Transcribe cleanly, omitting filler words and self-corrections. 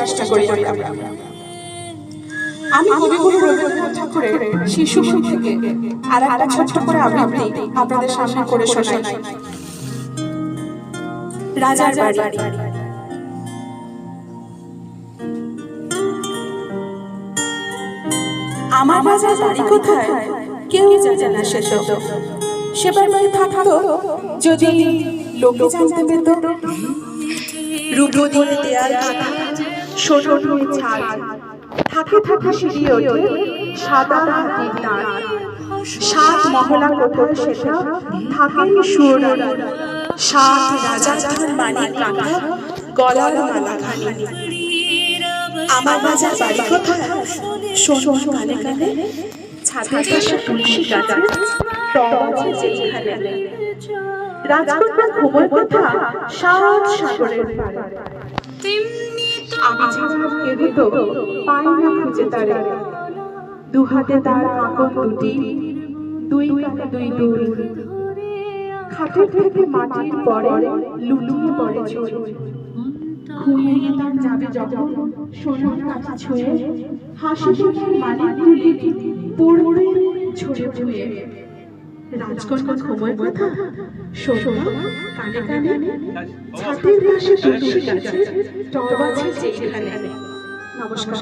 চেষ্টা করি আমরা। আমি কবিগুরু রবীন্দ্রনাথ ঠাকুরের শিশু বই থেকে আর একটা ছোট্ট করে আবৃত্তি আপনাদের সামনে করে শোনাই। রাজার বাড়ি। আমার রাজার বাড়ি কোথায় কেউ জানে না, সে বাড়ি থাকতো যদি লোকে জানতে পেত। রূপবতী দেয়াল কাঁথা, সোনার ছাদ, থাকে থাকে সিঁড়ি ওঠে সাদা হাতির দাঁত। 7 মহলা কোঠা সেটা থাকেন সুররানী, 7 রাজার ধান মানিক কাঁথা গলার মালাখানি। আমার রাজার বাড়ি কোথায় শোনো কানে কানে, ছাদের পাশে তুলসী গাছে টব আছে যেখানে। রাজকন্যা ঘুমোয় কথা 7 সাগরের পারে। আমি ছাড়া কেহ তো পাই না খুঁজে তারে। 2 হাতে তার কাঁকন দুটি, 2 কানে 2 দুল। খাটের থেকে মাটির পরে লুটিয়ে পড়ে চোরে। ঘুমিয়ে তার যাবে যখন সোনার কাছে ছুঁয়ে, হাসি মুখে মানিক তুলে পড়বে ঝরে ধুয়ে। রাজকন্যা ঘুমোয় কথা শোনো কানে কানে, ছাদের পাশে তুলসী গাছে টব আছে যেখানে। নমস্কার।